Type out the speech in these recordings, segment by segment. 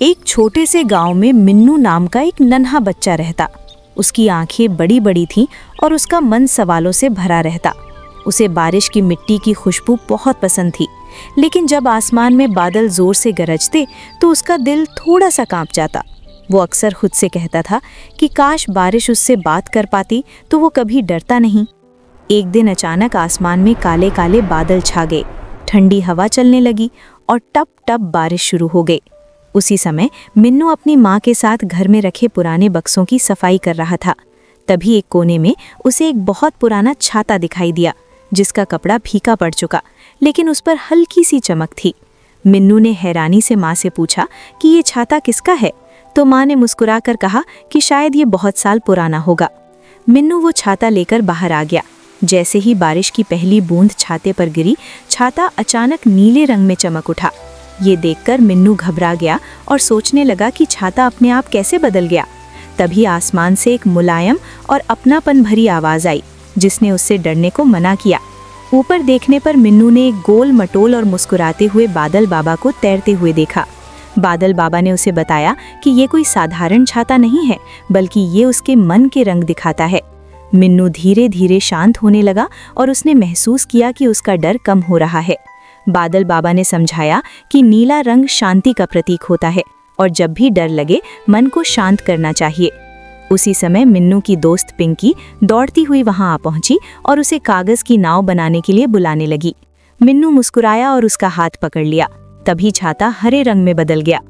एक छोटे से गांव में मिन्नू नाम का एक नन्हा बच्चा रहता। उसकी आंखें बड़ी बड़ी थीं और उसका मन सवालों से भरा रहता। उसे बारिश की मिट्टी की खुशबू बहुत पसंद थी, लेकिन जब आसमान में बादल जोर से गरजते तो उसका दिल थोड़ा सा कांप जाता। वो अक्सर खुद से कहता था कि काश बारिश उससे बात कर पाती तो वो कभी डरता नहीं। एक दिन अचानक आसमान में काले काले बादल छा गए, ठंडी हवा चलने लगी और टप टप बारिश शुरू हो गई। उसी समय मिन्नू अपनी माँ के साथ घर में रखे पुराने बक्सों की सफाई कर रहा था। तभी एक कोने में उसे एक बहुत पुराना छाता दिखाई दिया, जिसका कपड़ा फीका पड़ चुका, लेकिन उस पर हल्की सी चमक थी। मिन्नू ने हैरानी से माँ से पूछा कि ये छाता किसका है, तो माँ ने मुस्कुराकर कहा कि शायद ये बहुत साल पुराना होगा। मिन्नू वो छाता लेकर बाहर आ गया। जैसे ही बारिश की पहली बूंद छाते पर गिरी, छाता अचानक नीले रंग में चमक उठा। ये देखकर मिन्नू घबरा गया और सोचने लगा कि छाता अपने आप कैसे बदल गया। तभी आसमान से एक मुलायम और अपनापन भरी आवाज आई, जिसने उससे डरने को मना किया। ऊपर देखने पर मिन्नू ने एक गोल मटोल और मुस्कुराते हुए बादल बाबा को तैरते हुए देखा। बादल बाबा ने उसे बताया कि ये कोई साधारण छाता नहीं है, बल्कि ये उसके मन के रंग दिखाता है। मिन्नू धीरे धीरे शांत होने लगा और उसने महसूस किया कि उसका डर कम हो रहा है। बादल बाबा ने समझाया कि नीला रंग शांति का प्रतीक होता है और जब भी डर लगे मन को शांत करना चाहिए। उसी समय मिन्नू की दोस्त पिंकी दौड़ती हुई वहां आ पहुंची और उसे कागज की नाव बनाने के लिए बुलाने लगी। मिन्नू मुस्कुराया और उसका हाथ पकड़ लिया। तभी छाता हरे रंग में बदल गया।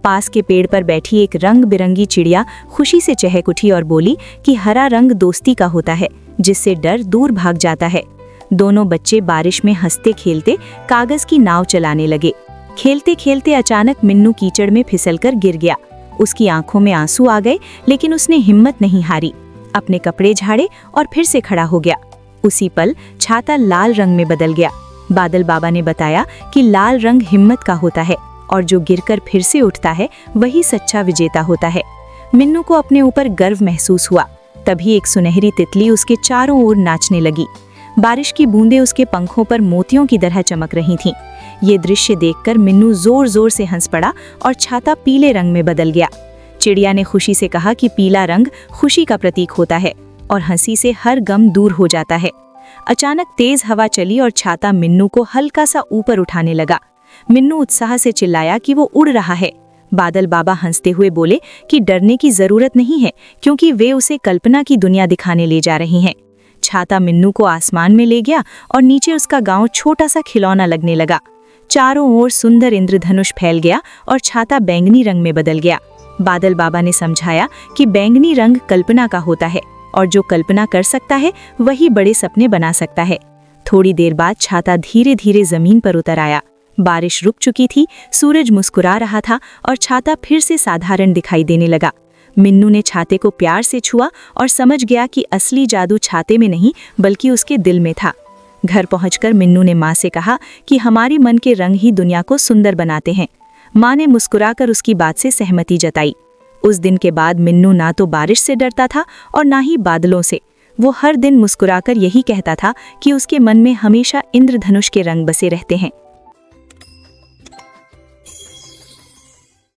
पास के पेड़ पर बैठी एक रंग बिरंगी चिड़िया खुशी से चहक उठी और बोली कि हरा रंग दोस्ती का होता है, जिससे डर दूर भाग जाता है। दोनों बच्चे बारिश में हंसते खेलते कागज की नाव चलाने लगे। खेलते खेलते अचानक मिन्नू कीचड़ में फिसलकर गिर गया। उसकी आंखों में आंसू आ गए, लेकिन उसने हिम्मत नहीं हारी। अपने कपड़े झाड़े और फिर से खड़ा हो गया। उसी पल छाता लाल रंग में बदल गया। बादल बाबा ने बताया कि लाल रंग हिम्मत का होता है और जो गिरकर फिर से उठता है वही सच्चा विजेता होता है। मिन्नू को अपने ऊपर गर्व महसूस हुआ। तभी एक सुनहरी तितली उसके चारों ओर नाचने लगी। बारिश की बूंदें उसके पंखों पर मोतियों की तरह चमक रही थीं। ये दृश्य देखकर मिन्नू जोर जोर से हंस पड़ा और छाता पीले रंग में बदल गया। चिड़िया ने खुशी से कहा कि पीला रंग खुशी का प्रतीक होता है और हंसी से हर गम दूर हो जाता है। अचानक तेज हवा चली और छाता मिन्नू को हल्का सा ऊपर उठाने लगा। मिन्नू उत्साह से चिल्लाया कि वो उड़ रहा है। बादल बाबा हंसते हुए बोले कि डरने की जरूरत नहीं है, क्योंकि वे उसे कल्पना की दुनिया दिखाने ले जा रही हैं। छाता मिन्नू को आसमान में ले गया और नीचे उसका गांव छोटा सा खिलौना लगने लगा। चारों ओर सुंदर इंद्रधनुष फैल गया और छाता बैंगनी रंग में बदल गया। बादल बाबा ने समझाया कि बैंगनी रंग कल्पना का होता है और जो कल्पना कर सकता है वही बड़े सपने बना सकता है। थोड़ी देर बाद छाता धीरे धीरे जमीन पर उतर आया। बारिश रुक चुकी थी, सूरज मुस्कुरा रहा था और छाता फिर से साधारण दिखाई देने लगा। मिन्नू ने छाते को प्यार से छुआ और समझ गया कि असली जादू छाते में नहीं बल्कि उसके दिल में था। घर पहुंचकर मिन्नू ने माँ से कहा कि हमारी मन के रंग ही दुनिया को सुंदर बनाते हैं। माँ ने मुस्कुराकर उसकी बात से सहमति जताई। उस दिन के बाद मिन्नू ना तो बारिश से डरता था और ना ही बादलों से। वो हर दिन मुस्कुराकर यही कहता था कि उसके मन में हमेशा इंद्रधनुष के रंग बसे रहते हैं।